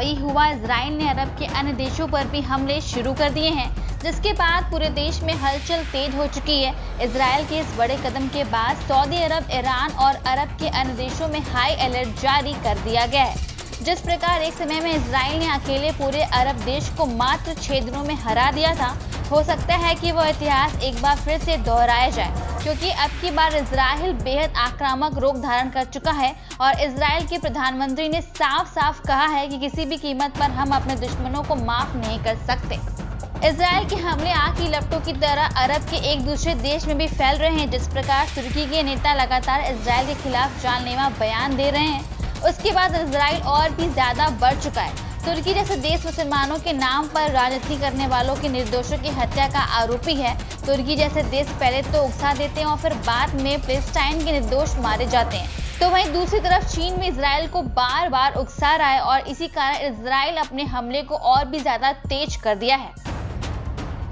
ही हुआ, इजराइल ने अरब के अन्य देशों पर भी हमले शुरू कर दिए हैं, जिसके बाद पूरे देश में हलचल तेज हो चुकी है। इजराइल के इस बड़े कदम के बाद सऊदी अरब, ईरान और अरब के अन्य देशों में हाई अलर्ट जारी कर दिया गया है। जिस प्रकार एक समय में इजराइल ने अकेले पूरे अरब देश को मात्र 6 दिनों में हरा दिया था, हो सकता है कि वह इतिहास एक बार फिर से दोहराया जाए, क्योंकि अब की बार इजराइल बेहद आक्रामक रूप धारण कर चुका है और इजराइल के प्रधानमंत्री ने साफ साफ कहा है कि किसी भी कीमत पर हम अपने दुश्मनों को माफ नहीं कर सकते। इजराइल के हमले आग की लपटों की तरह अरब के एक दूसरे देश में भी फैल रहे हैं। जिस प्रकार तुर्की के नेता लगातार इजराइल के खिलाफ जानलेवा बयान दे रहे हैं, उसके बाद इजराइल और भी ज्यादा बढ़ चुका है। तुर्की जैसे देश मुसलमानों के नाम पर राजनीति करने वालों के निर्दोषों की हत्या का आरोपी है। तुर्की जैसे देश पहले तो उकसा देते हैं और फिर बाद में पैलेस्टाइन के निर्दोष मारे जाते हैं। तो वहीं दूसरी तरफ चीन भी इजराइल को बार बार उकसा रहा है और इसी कारण इजराइल अपने हमले को और भी ज्यादा तेज कर दिया है।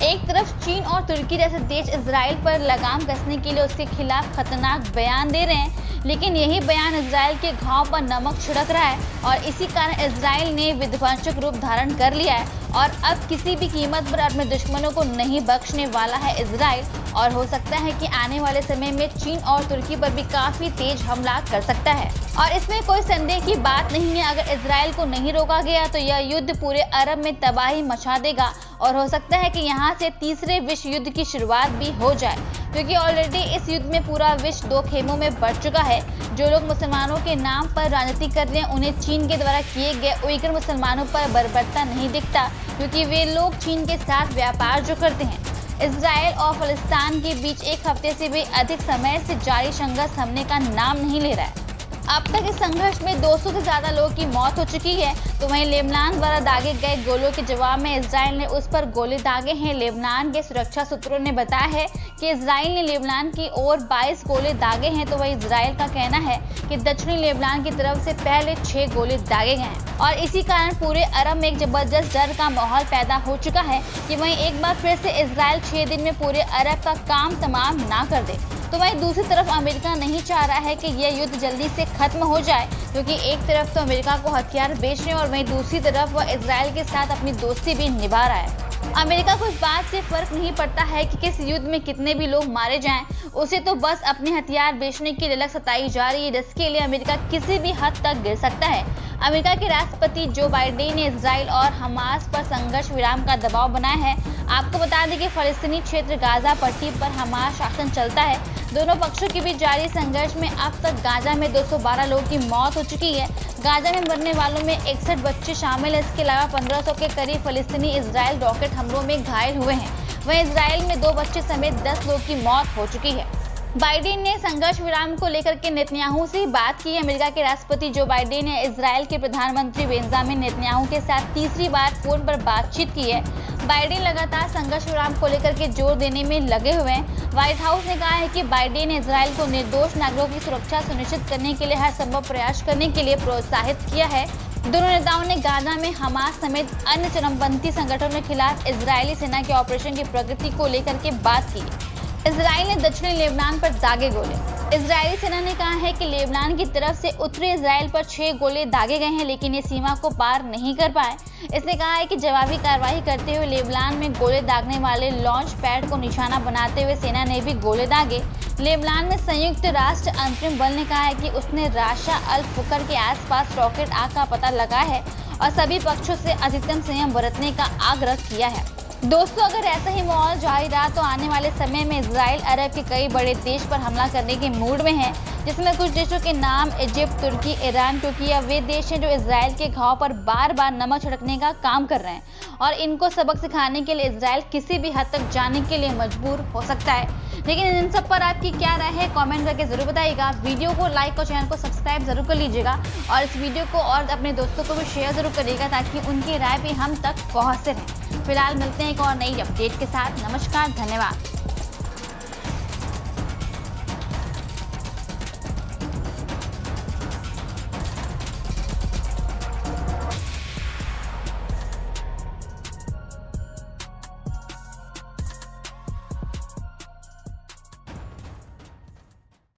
एक तरफ चीन और तुर्की जैसे देश इजराइल पर लगाम कसने के लिए उसके खिलाफ खतरनाक बयान दे रहे हैं, लेकिन यही बयान इजराइल के घाव पर नमक छिड़क रहा है और इसी कारण इजराइल ने विध्वंसक रूप धारण कर लिया है और अब किसी भी कीमत पर अपने दुश्मनों को नहीं बख्शने वाला है इजराइल। और हो सकता है कि आने वाले समय में चीन और तुर्की पर भी काफी तेज हमला कर सकता है और इसमें कोई संदेह की बात नहीं है। अगर इजराइल को नहीं रोका गया तो यह युद्ध पूरे अरब में तबाही मचा देगा और हो सकता है कि यहाँ से तीसरे विश्व युद्ध की शुरुआत भी हो जाए, क्योंकि ऑलरेडी इस युद्ध में पूरा विश्व 2 खेमों में बढ़ चुका है। जो लोग मुसलमानों के नाम पर राजनीति कर रहे हैं, उन्हें चीन के द्वारा किए गए उइगर मुसलमानों पर बर्बरता नहीं दिखता, क्योंकि वे लोग चीन के साथ व्यापार जो करते हैं। इजराइल और फिलिस्तीन के बीच एक हफ्ते से भी अधिक समय से जारी संघर्ष थमने का नाम नहीं ले रहा है। अब तक इस संघर्ष में 200 से ज्यादा लोगों की मौत हो चुकी है। तो वहीं लेबनान द्वारा दागे गए गोलों के जवाब में इजराइल ने उस पर गोले दागे हैं। लेबनान के सुरक्षा सूत्रों ने बताया है कि इजराइल ने लेबनान की ओर 22 गोले दागे हैं। तो वहीं इजराइल का कहना है कि दक्षिणी लेबनान की तरफ से पहले 6 गोले दागे गए हैं और इसी कारण पूरे अरब में एक जबरदस्त डर का माहौल पैदा हो चुका है कि वहीं एक बार फिर से इजराइल 6 दिन में पूरे अरब का काम तमाम ना कर दे। तो वहीं दूसरी तरफ अमेरिका नहीं चाह रहा है कि यह युद्ध जल्दी से खत्म हो जाए, क्योंकि एक तरफ तो अमेरिका को हथियार बेच रहे हैं और वहीं दूसरी तरफ वह इजराइल के साथ अपनी दोस्ती भी निभा रहा है। अमेरिका को इस बात से फर्क नहीं पड़ता है कि किस युद्ध में कितने भी लोग मारे जाएं, उसे तो बस अपने हथियार बेचने की ललक सताई जा रही है, जिसके लिए अमेरिका किसी भी हद तक गिर सकता है। अमेरिका के राष्ट्रपति जो बाइडेन ने इजराइल और हमास पर संघर्ष विराम का दबाव बनाया है। आपको बता दें कि फलस्तीनी क्षेत्र गाजा पट्टी पर हमास शासन चलता है। दोनों पक्षों के बीच जारी संघर्ष में अब तक गाजा में 212 लोगों की मौत हो चुकी है। गाजा में मरने वालों में 61 बच्चे शामिल हैं। इसके अलावा 1500 के करीब फलस्तीनी इजराइल रॉकेट हमलों में घायल हुए हैं। वहीं इजराइल में 2 बच्चे समेत 10 लोगों की मौत हो चुकी है। बाइडेन ने संघर्ष विराम को लेकर के नेतन्याहू से बात की है। अमेरिका के राष्ट्रपति जो बाइडेन ने इजराइल के प्रधानमंत्री बेंजामिन नेतन्याहू के साथ तीसरी बार फोन पर बातचीत की है। बाइडेन लगातार संघर्ष विराम को लेकर के जोर देने में लगे हुए हैं। व्हाइट हाउस ने कहा है कि बाइडेन ने इजराइल को निर्दोष नागरिकों की सुरक्षा सुनिश्चित करने के लिए हर संभव प्रयास करने के लिए प्रोत्साहित किया है। दोनों नेताओं ने गाजा में हमास समेत अन्य चरमपंथी संगठनों के खिलाफ इजरायली सेना के ऑपरेशन की प्रगति को लेकर के बात की। इजराइल ने दक्षिणी लेबनान पर दागे गोले। इजरायली सेना ने कहा है कि लेबनान की तरफ से उत्तरी इजराइल पर 6 गोले दागे गए हैं, लेकिन ये सीमा को पार नहीं कर पाए। इसने कहा है कि जवाबी कार्रवाई करते हुए लेबनान में गोले दागने वाले लॉन्च पैड को निशाना बनाते हुए सेना ने भी गोले दागे। लेबनान में संयुक्त राष्ट्र अंतरिम बल ने कहा है कि उसने राशा अल फुकर के आसपास रॉकेट आग का पता लगाया है और सभी पक्षों से अधिकतम संयम बरतने का आग्रह किया है। दोस्तों, अगर ऐसा ही माहौल जारी रहा तो आने वाले समय में इजराइल अरब के कई बड़े देश पर हमला करने के मूड में है, जिसमें कुछ देशों के नाम इजिप्ट, तुर्की, ईरान, क्योंकि यह वे देश हैं जो इजराइल के घाव पर बार बार नमक छिड़कने का काम कर रहे हैं और इनको सबक सिखाने के लिए इजराइल किसी भी हद तक जाने के लिए मजबूर हो सकता है। लेकिन इन सब पर आपकी क्या राय है, कमेंट करके जरूर बताइएगा। वीडियो को लाइक और चैनल को सब्सक्राइब जरूर कर लीजिएगा और इस वीडियो को और अपने दोस्तों को भी शेयर जरूर करिएगा, ताकि उनकी राय भी हम तक पहुँचते रहे। फिलहाल मिलते हैं एक और नई अपडेट के साथ। नमस्कार, धन्यवाद।